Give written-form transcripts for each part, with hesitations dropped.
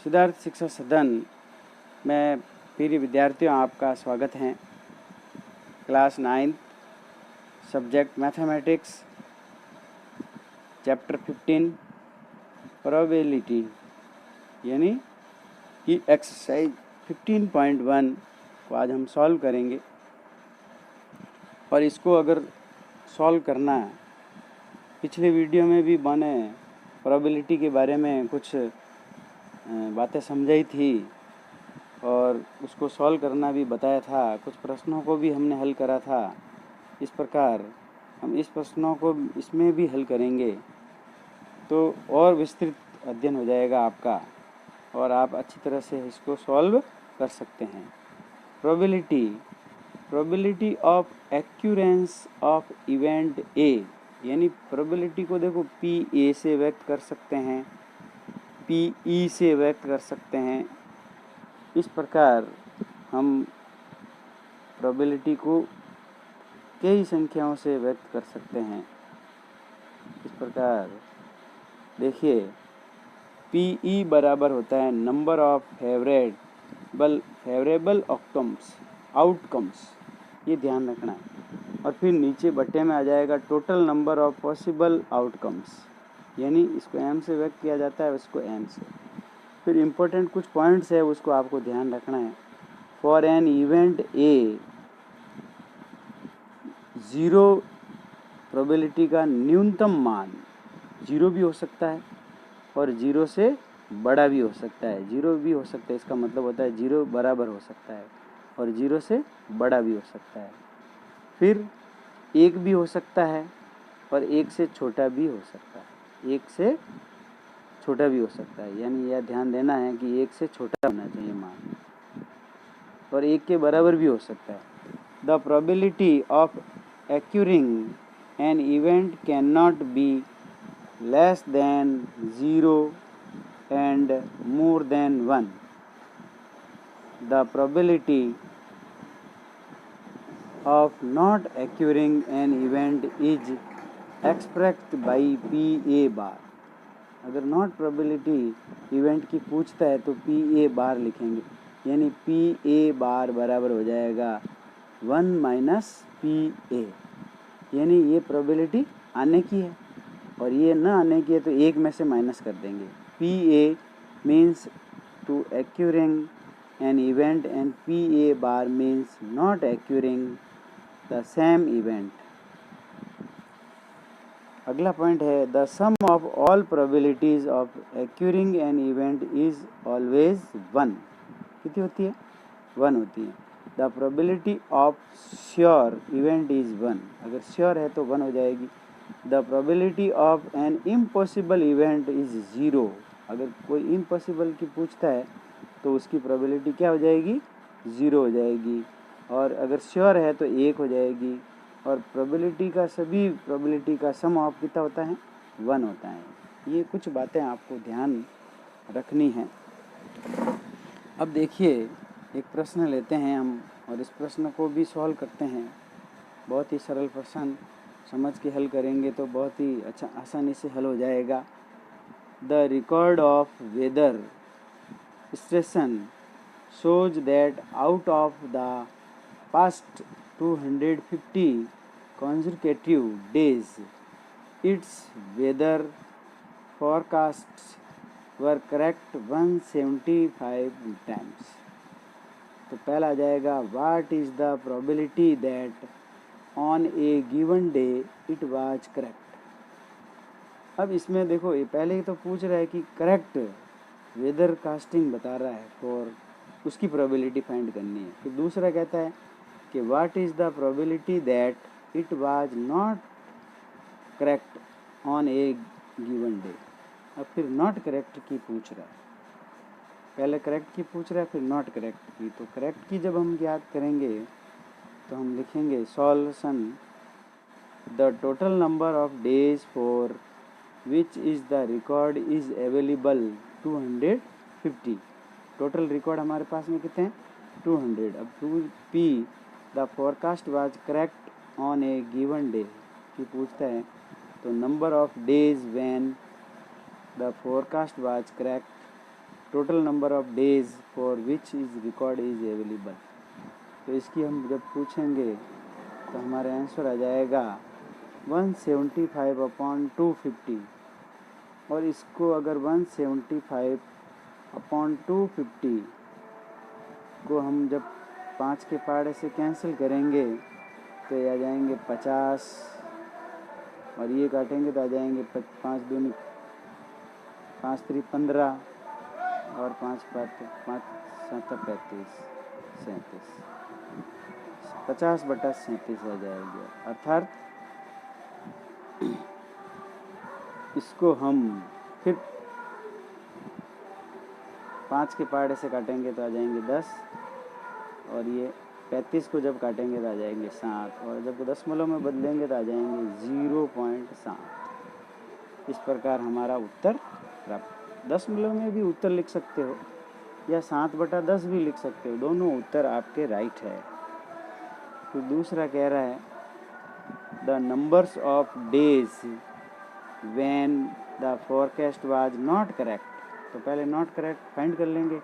सिद्धार्थ शिक्षा सदन में प्रिय विद्यार्थियों, आपका स्वागत है। Class 9 subject mathematics, chapter 15 probability यानी कि एक्सरसाइज 15.1 को आज हम सॉल्व करेंगे। और इसको अगर सॉल्व करना है, पिछले वीडियो में भी मैंने प्रोबेबिलिटी के बारे में कुछ बातें समझाई थी और उसको सॉल्व करना भी बताया था। कुछ प्रश्नों को भी हमने हल करा था। इस प्रकार हम इस प्रश्नों को इसमें भी हल करेंगे तो और विस्तृत अध्ययन हो जाएगा आपका और आप अच्छी तरह से इसको सॉल्व कर सकते हैं। Probability of occurrence of event A यानी प्रोबेबिलिटी को देखो पी ए से व्यक्त कर सकते हैं, पी ई से व्यक्त कर सकते हैं। इस प्रकार हम प्रोबेबिलिटी को कई संख्याओं से व्यक्त कर सकते हैं। इस प्रकार देखिए, पी ई बराबर होता है नंबर ऑफ फेवरेबल आउटकम्स, ये ध्यान रखना है। और फिर नीचे बट्टे में आ जाएगा total number of possible outcomes, यानी इसको एम से व्यक्त किया जाता है, उसको एम से। फिर इम्पोर्टेंट कुछ पॉइंट्स है, उसको आपको ध्यान रखना है। For an event A, 0 probability का न्यूनतम मान 0 भी हो सकता है और 0 से बड़ा भी हो सकता है। 0 भी हो सकता है, इसका मतलब होता है 0 बराबर हो सकता है और 0 से बड़ा भी हो सकता है। फिर 1 भी हो सकता है और 1 से छोटा भी हो सकता है। 1 से छोटा भी हो सकता है, यानी यह ध्यान देना है कि 1 से छोटा होना चाहिए मान, और 1 के बराबर भी हो सकता है। The probability of occurring an event can not be less than 0 and more than 1. The probability of not occurring an event is expressed by PA bar. अगर नॉट प्रोबेबिलिटी इवेंट की पूछता है तो PA बार लिखेंगे, यानी PA बार बराबर हो जाएगा 1 माइनस PA, यानी ये प्रोबेबिलिटी आने की है और ये न आने की है तो 1 में से माइनस कर देंगे। PA means to occurring an event and PA bar means not occurring the same event. अगला पॉइंट है the sum of all probabilities of occurring an event is always 1. कितनी होती है? 1 होती है। The probability of sure event is 1. अगर sure है तो 1 हो जाएगी। The probability of an impossible event is 0. अगर कोई इम्पॉसिबल की पूछता है तो उसकी प्रोबेबिलिटी क्या हो जाएगी? 0 हो जाएगी। और अगर श्योर है तो 1 हो जाएगी। और सभी प्रोबेबिलिटी का सम ऑफ कितना होता है? 1 होता है। ये कुछ बातें आपको ध्यान रखनी है। अब देखिए, एक प्रश्न लेते हैं हम और इस प्रश्न को भी सॉल्व करते हैं। बहुत ही सरल प्रश्न, समझ के हल करेंगे तो बहुत ही अच्छा आसानी से हल हो जाएगा। The record of weather station shows that out of the past 250 consecutive days, its weather forecasts were correct 175 times. तो पहला आ जाएगा what is the probability that on a given day it was correct. अब इसमें देखो, ये पहले ही तो पूछ रहा है कि करेक्ट वेदर कास्टिंग बता रहा है और उसकी प्रोबेबिलिटी फाइंड करनी है। फिर दूसरा कहता है कि what is the probability that it was not correct on a given day. अब फिर नॉट करेक्ट की पूछ रहा है, पहले करेक्ट की पूछ रहा है फिर नॉट करेक्ट की। तो करेक्ट की जब हम याद करेंगे तो हम लिखेंगे solution the total number of days for which is the record is available 250। Total record हमारे पास में कितने हैं? 200। अब 2P the forecast was correct on a given day की पूछता है तो number of days when the forecast was correct total number of days for which is record is available. तो इसकी हम जब पूछेंगे तो हमारा आंसर आ जाएगा 175 अपॉन 250, और इसको अगर 175 अपॉन 250 को हम जब 5 के पहाड़े से कैंसिल करेंगे तो ये आ जाएंगे 50, और ये काटेंगे तो आ जाएंगे 5 दूनी 5 3 15, और 5 7 35 37, 50/37 आ जाएगा। अर्थात इसको हम फिर 5 के पहाड़े से काटेंगे तो आ जाएंगे 10, और ये 35 को जब काटेंगे तो आ जाएंगे 7, और जब दशमलव में बदलेंगे तो आ जाएंगे 0.7। इस प्रकार हमारा उत्तर प्राप्त। दशमलव में भी उत्तर लिख सकते हो या 7/10 भी लिख सकते हो, दोनों उत्तर आपके राइट है। तो दूसरा कह रहा है the numbers of days when the forecast was not correct. तो पहले नॉट करेक्ट फाइंड कर लेंगे।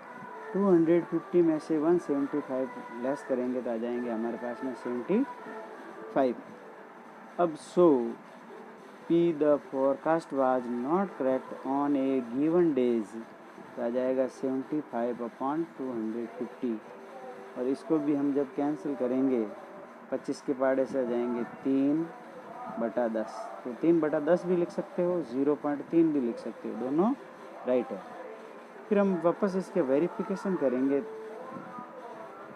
250 में से 175 लेस करेंगे तो आ जाएंगे हमारे पास में 75। अब so P the forecast was not correct on a given days, तो आ जाएगा 75 अपॉन 250, और इसको भी हम जब कैंसिल करेंगे 25 के पहाड़े से आ जाएंगे 3/10। तो 3/10 भी लिख सकते हो, 0.3 भी लिख सकते हो, दोनों राइट है। फिर हम वापस इसके वेरिफिकेशन करेंगे।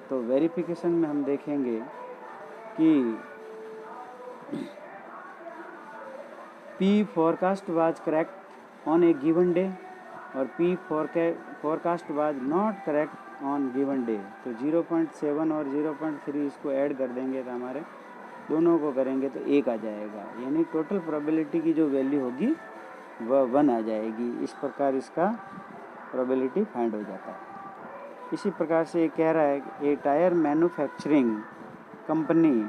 तो वेरिफिकेशन में हम देखेंगे कि P forecast was correct on a given day और P forecast was not correct on given day. तो 0.7 और 0.3 इसको ऐड कर देंगे तो हमारे दोनों को करेंगे तो 1 आ जाएगा, यानी टोटल प्रोबेबिलिटी की जो वैल्यू होगी वह 1 आ जाएगी। इस प्रकार इसका प्रोबेबिलिटी फाइंड हो जाता है। इसी प्रकार से ये कह रहा है a tyre manufacturing company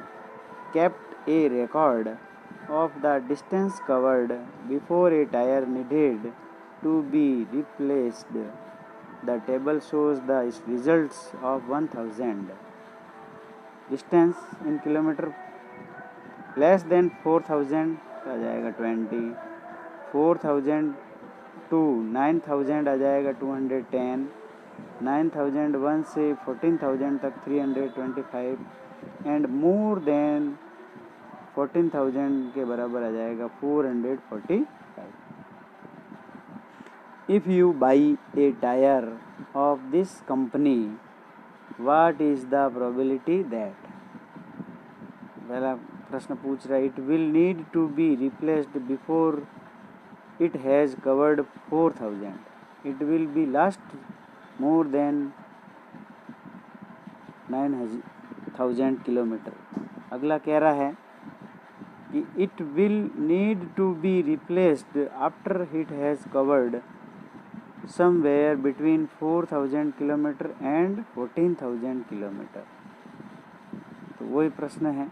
kept a record of the distance covered before a tire needed to be replaced. The table shows the results of 1000 distance in kilometer less than 4000 आ जाएगा 20, 4000 to 9000 आ जाएगा 210, 9001 से 14000 तक 325, एंड मोर देन 14,000 के बराबर आ जाएगा 445। If you buy a tyre of this company what is the probability that. पहला प्रश्न पूछ रहा है it will need to be replaced before it has covered 4000, it will be last more than 9000 kilometre. अगला कह रहा है it will need to be replaced after it has covered somewhere between 4000 kilometre and 14,000 kilometre. तो वही प्रश्न है।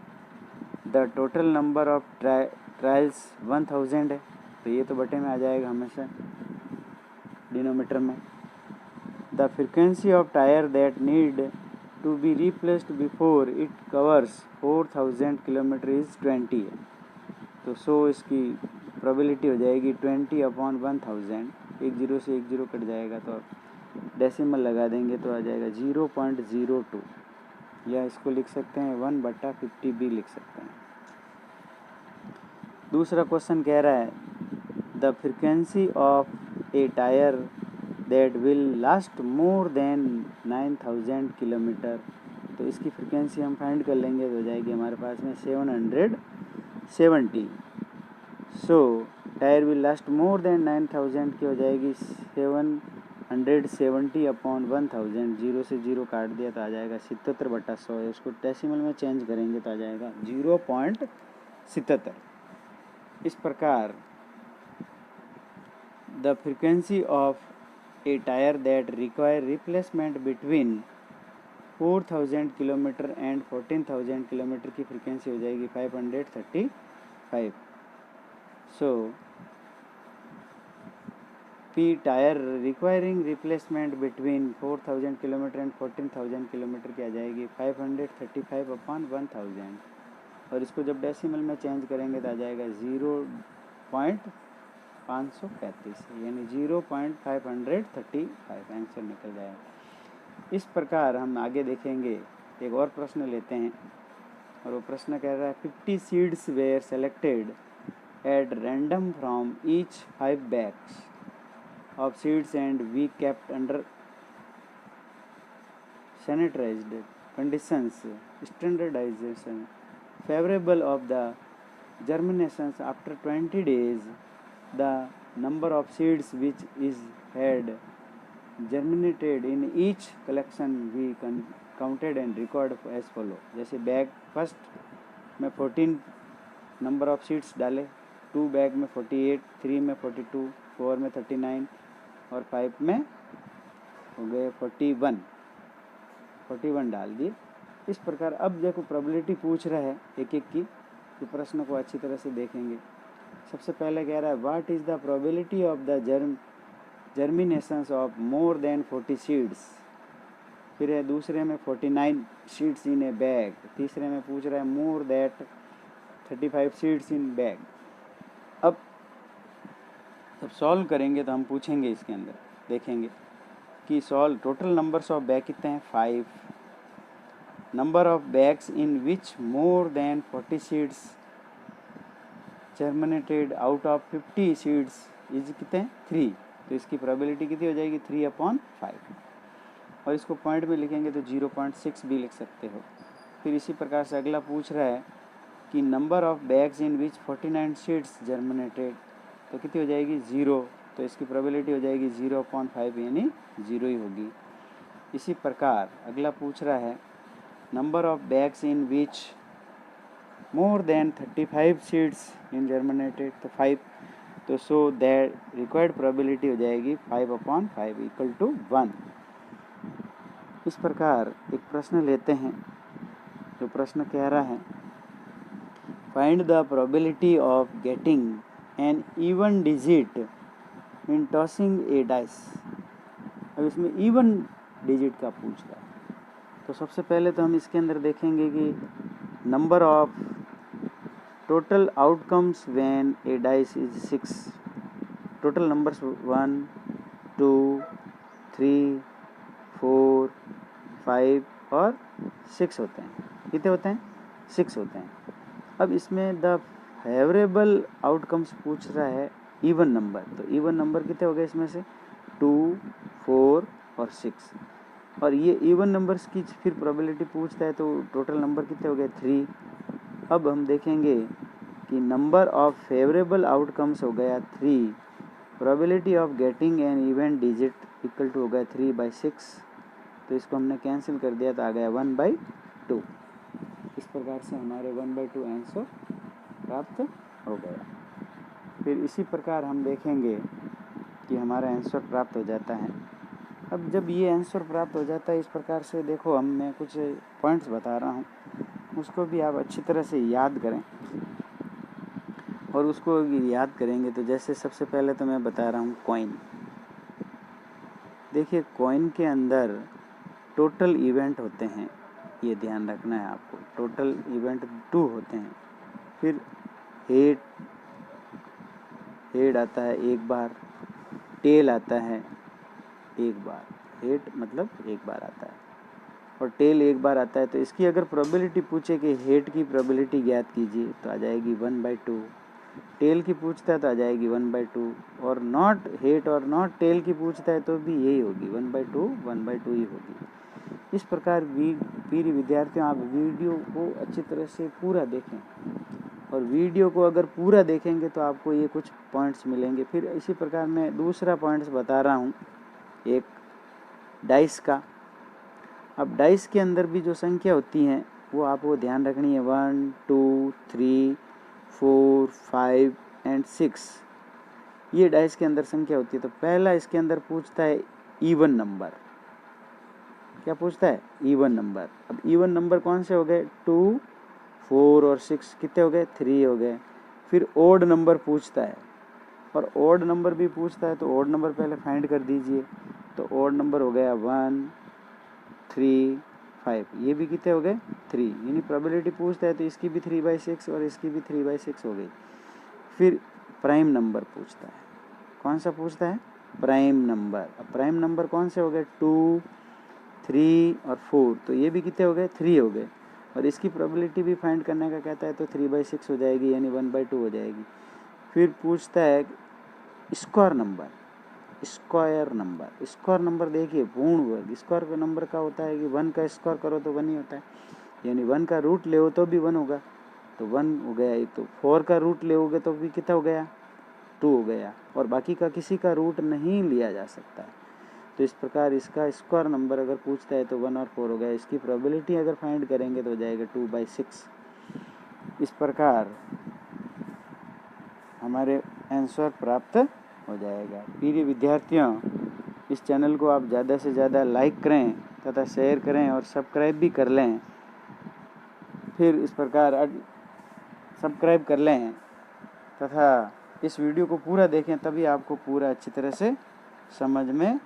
The total number of trials 1000 है, तो ये तो बटे में आ जाएगा हमेशा डिनोमीटर में। The frequency of tyre that need to be replaced before it covers 4000 kilometre is 20 है। तो सो इसकी प्रोबेबिलिटी हो जाएगी 20 अपॉन 1000। 1 0 से 1 0 कट जाएगा तो डेसिमल लगा देंगे तो आ जाएगा 0.02, या इसको लिख सकते हैं 1/50 भी लिख सकते हैं। दूसरा क्वेश्चन कह रहा है the frequency of A tyre that will last more than 9000 kilometre. तो इसकी फ्रीक्वेंसी हम फाइंड कर लेंगे तो हो जाएगी हमारे पास में 770। So tyre will last more than 9000 की हो जाएगी 770 अपॉन 1000। 0 से 0 काट दिया तो आ जाएगा 77/100। उसको डेसिमल में चेंज करेंगे तो आ जाएगा 0.77। इस प्रकार the frequency of A tyre that require replacement between 4000 kilometre and 14,000 kilometre की फ्रीक्वेंसी हो जाएगी 535। सो P tyre requiring replacement between 4000 kilometre and 14000 kilometre की आ जाएगी 535/1000, और इसको जब डेसिमल में चेंज करेंगे तो आ जाएगा 0.535, यानी 0.535 आंसर निकल जाएगा। इस प्रकार हम आगे देखेंगे। एक और प्रश्न लेते हैं, और वो प्रश्न कह रहा है 50 seeds were selected at random from each 5 bags of seeds and we kept under sanitized conditions, standardization favorable of the germinations. After 20 days, the number of seeds which is had germinated in each collection we counted and recorded as follow. जैसे bag first में 14 number of seeds डाले, 2 bag में 48, 3 में 42, 4 में 39 और 5 में हो गए 41 डाल दिए। इस प्रकार अब देखो प्रोबेबिलिटी पूछ रहा है एक एक की, तो प्रश्न को अच्छी तरह से देखेंगे। सबसे पहले कह रहा है what is the probability of the germinations of more than 40 seeds. फिर है दूसरे में 49 सीड्स इन ए बैग। तीसरे में पूछ रहा है more that 35 seeds in bag. अब जब सॉल्व करेंगे तो हम पूछेंगे, इसके अंदर देखेंगे कि solve total numbers of bag कितने हैं 5, number of bags in which more than 40 seeds germinated out of 50 seeds is कितने हैं 3, तो इसकी प्रोबेबिलिटी कितनी हो जाएगी 3/5, और इसको पॉइंट में लिखेंगे तो 0.6 भी लिख सकते हो। फिर इसी प्रकार से अगला पूछ रहा है कि number of bags in which 49 seeds germinated, तो कितनी हो जाएगी 0, तो इसकी प्रोबेबिलिटी हो जाएगी 0/5, यानी 0 ही होगी। इसी प्रकार अगला पूछ रहा है number of bags in which more than 35 seeds in germinated, तो 5, तो सो दैट रिक्वायर्ड प्रोबेबिलिटी हो जाएगी 5/5 इक्वल टू 1। इस प्रकार एक प्रश्न लेते हैं, जो प्रश्न कह रहा है find the probability of getting an even digit in tossing a dice. अब इसमें इवन डिजिट का पूछ रहा है, तो सबसे पहले तो हम इसके अंदर देखेंगे कि number of total outcomes when A dice is 6। Total numbers 1, 2, 3, 4, 5 और 6 होते हैं। कितने होते हैं 6 होते हैं। अब इसमें द फेवरेबल आउटकम्स पूछ रहा है इवन नंबर, तो इवन नंबर कितने हो गए इसमें से 2, 4 और 6, और ये इवन नंबर्स की फिर प्रोबेबिलिटी पूछता है, तो टोटल नंबर कितने हो गए 3। अब हम देखेंगे कि नंबर ऑफ फेवरेबल आउटकम्स हो गया 3, probability of getting an even digit equal to हो गया 3/6, तो इसको हमने कैंसिल कर दिया तो आ गया 1/2। इस प्रकार से हमारे 1/2 आंसर प्राप्त हो गया। फिर इसी प्रकार हम देखेंगे कि हमारा आंसर प्राप्त हो जाता है। अब जब ये आंसर प्राप्त हो जाता है इस प्रकार से, देखो हम मैं कुछ पॉइंट्स बता रहा हूँ, उसको भी आप अच्छी तरह से याद करें, और उसको याद करेंगे तो जैसे सबसे पहले तो मैं बता रहा हूँ कॉइन। देखिए कॉइन के अंदर टोटल इवेंट होते हैं, ये ध्यान रखना है आपको। टोटल इवेंट 2 होते हैं। फिर हेड आता है एक बार, टेल आता है एक बार। हेड मतलब एक बार आता है और टेल एक बार आता है। तो इसकी अगर प्रोबेबिलिटी पूछे कि हेड की प्रोबेबिलिटी ज्ञात कीजिए तो आ जाएगी 1/2। टेल की पूछता है तो आ जाएगी 1/2, और नॉट हेड और नॉट टेल की पूछता है तो भी यही होगी 1/2 ही होगी। इस प्रकार प्रिय विद्यार्थियों, आप वीडियो को अच्छी तरह से पूरा देखें, और वीडियो को अगर पूरा देखेंगे तो आपको ये कुछ पॉइंट्स मिलेंगे। फिर इसी प्रकार मैं दूसरा पॉइंट्स बता रहा हूँ, एक डाइस का। अब डाइस के अंदर भी जो संख्या होती हैं वो आपको ध्यान रखनी है, 1, 2, 3, 4, 5 एंड 6, ये डाइस के अंदर संख्या होती है। तो पहला इसके अंदर पूछता है इवन नंबर। क्या पूछता है? Even number. अब इवन नंबर कौन से हो गए? 2, 4 और 6 कितने हो गए? 3 हो गए। फिर ओड नंबर पूछता है, और ओड नंबर भी पूछता है तो ओड नंबर पहले फाइंड कर दीजिए। तो ओड नंबर हो गया 1 3 5, ये भी कितने हो गए 3, यानी प्रोबेबिलिटी पूछता है तो इसकी भी 3/6 और इसकी भी 3/6 हो गई। फिर प्राइम नंबर पूछता है, कौन सा पूछता है प्राइम नंबर। अब प्राइम नंबर कौन से हो गए 2 3 और 4, तो ये भी कितने हो गए 3 हो गए और इसकी प्रोबेबिलिटी भी फाइंड करने का कहता है तो 3/6 हो जाएगी यानी 1/2 हो जाएगी। फिर पूछता है square number, square number, square number देखिए पूर्ण वर्ग, स्क्वायर का नंबर का होता है कि 1 का स्क्वायर करो तो 1 ही होता है, यानी 1 का रूट ले तो भी 1 होगा, तो 1 हो गया एक। तो 4 का रूट लेओगे तो भी कितना हो गया 2 हो गया, और बाकी का किसी का रूट नहीं लिया जा सकता है। तो इस प्रकार इसका स्क्वायर नंबर अगर पूछता है तो 1 और 4 हो गया, इसकी प्रोबेबिलिटी अगर फाइंड करेंगे तो हो जाएगा 2/6। इस प्रकार हमारे आंसर प्राप्त हो जाएगा। प्रिय विद्यार्थियों, इस चैनल को आप ज़्यादा से ज़्यादा लाइक करें तथा शेयर करें और सब्सक्राइब भी कर लें। फिर इस प्रकार सब्सक्राइब कर लें तथा इस वीडियो को पूरा देखें, तभी आपको पूरा अच्छी तरह से समझ में